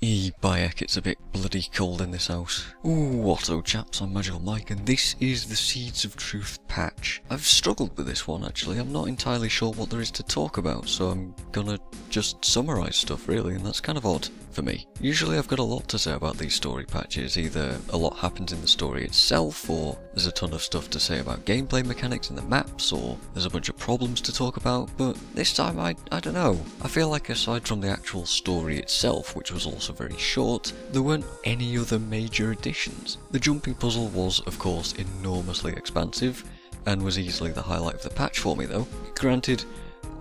Bayek, it's a bit bloody cold in this house. Ooh, what's up chaps, I'm MagicalMike and this is the Seeds of Truth patch. I've struggled with this one actually, I'm not entirely sure what there is to talk about, so I'm gonna just summarise stuff really, and that's kind of odd for me. Usually I've got a lot to say about these story patches, either a lot happens in the story itself, or there's a ton of stuff to say about gameplay mechanics in the maps, or there's a bunch of problems to talk about, but this time I don't know. I feel like aside from the actual story itself, which was also very short, there weren't any other major additions. The jumping puzzle was, of course, enormously expansive, and was easily the highlight of the patch for me though. Granted,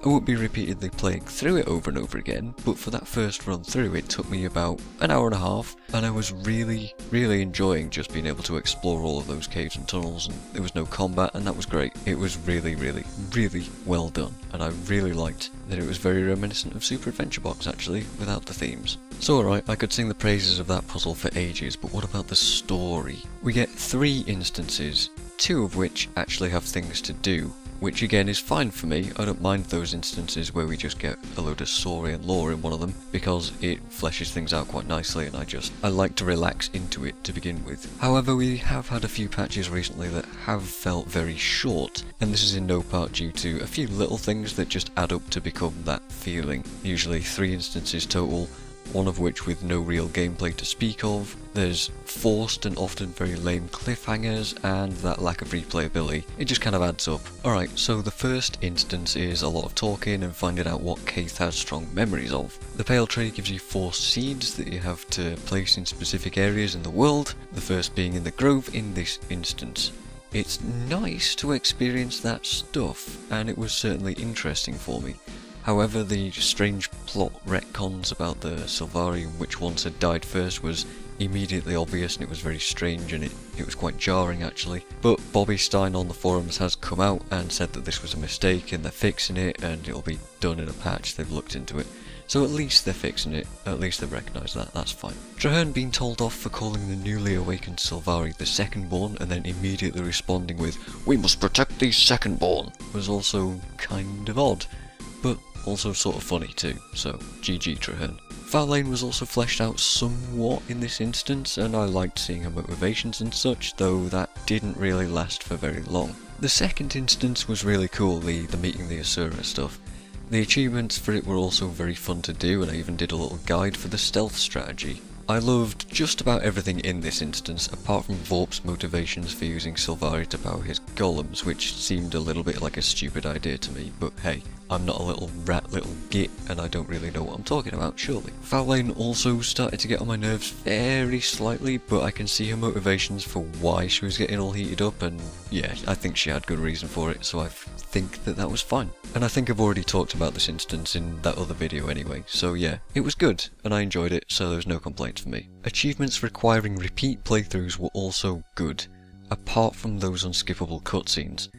I won't be repeatedly playing through it over and over again, but for that first run through it took me about an hour and a half, and I was really enjoying just being able to explore all of those caves and tunnels, and there was no combat, and that was great. It was really well done, and I really liked that it was very reminiscent of Super Adventure Box actually, without the themes. So alright, I could sing the praises of that puzzle for ages, but what about the story? We get 3 instances, 2 of which actually have things to do, which again is fine for me. I don't mind those instances where we just get a load of story and lore in one of them, because it fleshes things out quite nicely and I like to relax into it to begin with. However, we have had a few patches recently that have felt very short, and this is in no part due to a few little things that just add up to become that feeling. Usually 3 instances total, one of which with no real gameplay to speak of. There's forced and often very lame cliffhangers, and that lack of replayability. It just kind of adds up. Alright, so the first instance is a lot of talking and finding out what Keith has strong memories of. The Pale Tray gives you 4 seeds that you have to place in specific areas in the world, the first being in the Grove in this instance. It's nice to experience that stuff, and it was certainly interesting for me. However, the strange plot retcons about the Sylvari, which ones had died first, was immediately obvious, and it was very strange, and it was quite jarring actually. But Bobby Stein on the forums has come out and said that this was a mistake and they're fixing it and it'll be done in a patch. They've looked into it. So at least they're fixing it, at least they've recognised that, that's fine. Traherne being told off for calling the newly awakened Sylvari the Secondborn and then immediately responding with, "We must protect these Secondborn," was also kind of odd, but also sort of funny too, so GG Traherne. Faolain was also fleshed out somewhat in this instance, and I liked seeing her motivations and such, though that didn't really last for very long. The second instance was really cool, the meeting the Asura stuff. The achievements for it were also very fun to do, and I even did a little guide for the stealth strategy. I loved just about everything in this instance, apart from Vorp's motivations for using Sylvari to power his golems, which seemed a little bit like a stupid idea to me, but hey, I'm not a little git, and I don't really know what I'm talking about, surely. Faolain also started to get on my nerves very slightly, but I can see her motivations for why she was getting all heated up, and yeah, I think she had good reason for it, so I think that was fine. And I think I've already talked about this instance in that other video anyway, so yeah, it was good, and I enjoyed it, so there's no complaints for me. Achievements requiring repeat playthroughs were also good, apart from those unskippable cutscenes.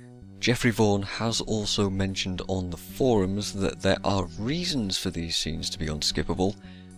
Jeffrey Vaughan has also mentioned on the forums that there are reasons for these scenes to be unskippable,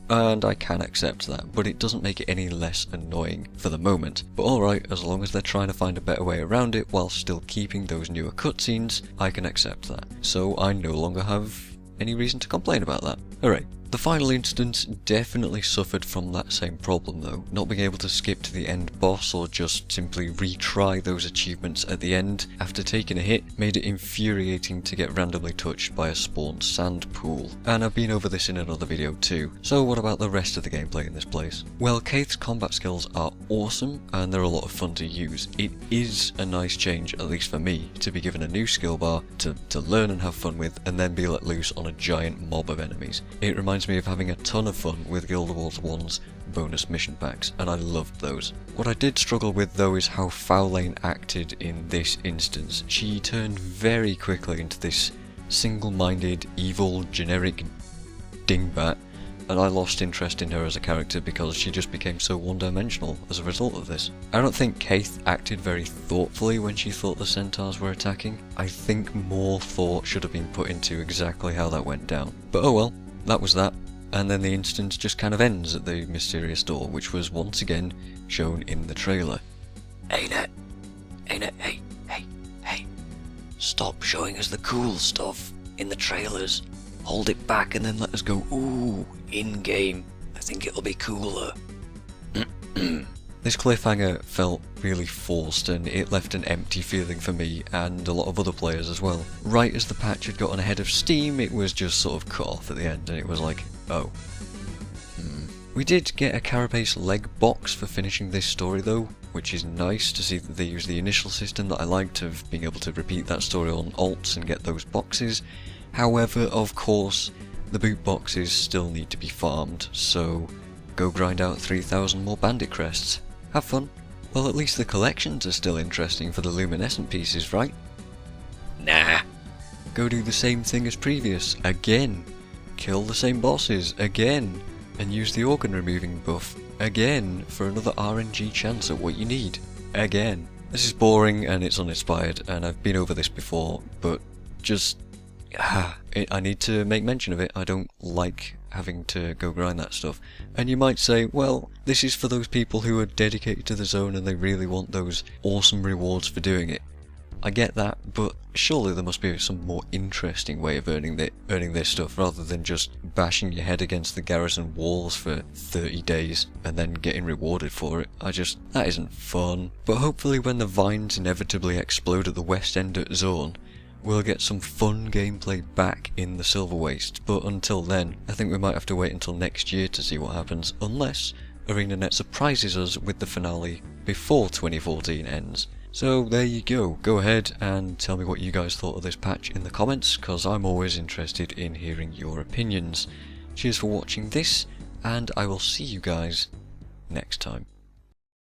and I can accept that, but it doesn't make it any less annoying for the moment. But alright, as long as they're trying to find a better way around it while still keeping those newer cutscenes, I can accept that. So I no longer have any reason to complain about that. Alright. The final instance definitely suffered from that same problem though, not being able to skip to the end boss or just simply retry those achievements at the end after taking a hit made it infuriating to get randomly touched by a spawned sand pool. And I've been over this in another video too, so what about the rest of the gameplay in this place? Well, Keith's combat skills are awesome and they're a lot of fun to use. It is a nice change, at least for me, to be given a new skill bar to learn and have fun with and then be let loose on a giant mob of enemies. It reminds me of having a ton of fun with Guild Wars 1's bonus mission packs, and I loved those. What I did struggle with though is how Faolain acted in this instance. She turned very quickly into this single-minded, evil, generic dingbat, and I lost interest in her as a character because she just became so one-dimensional as a result of this. I don't think Keith acted very thoughtfully when she thought the centaurs were attacking. I think more thought should have been put into exactly how that went down. But oh well, that was that. And then the instance just kind of ends at the mysterious door, which was once again shown in the trailer. Hey, stop showing us the cool stuff in the trailers. Hold it back and then let us go, ooh, in-game. think it'll be cooler. This cliffhanger felt really forced and it left an empty feeling for me and a lot of other players as well. Right as the patch had gotten ahead of Steam, it was just sort of cut off at the end and it was like, oh. We did get a Carapace leg box for finishing this story though, which is nice to see that they use the initial system that I liked of being able to repeat that story on alts and get those boxes. However, of course, the boot boxes still need to be farmed, so go grind out 3,000 more bandit crests. Have fun. Well, at least the collections are still interesting for the luminescent pieces, right? Nah. Go do the same thing as previous, again. Kill the same bosses, again. And use the organ removing buff, again, for another RNG chance at what you need. Again. This is boring and it's uninspired, and I've been over this before, but just... I need to make mention of it. I don't like having to go grind that stuff. And you might say, well, this is for those people who are dedicated to the zone and they really want those awesome rewards for doing it. I get that, but surely there must be some more interesting way of earning this stuff rather than just bashing your head against the garrison walls for 30 days and then getting rewarded for it. That isn't fun. But hopefully when the vines inevitably explode at the west end at zone, we'll get some fun gameplay back in the Silver Waste, but until then, I think we might have to wait until next year to see what happens, unless ArenaNet surprises us with the finale before 2014 ends. So there you go. Go ahead and tell me what you guys thought of this patch in the comments, because I'm always interested in hearing your opinions. Cheers for watching this, and I will see you guys next time.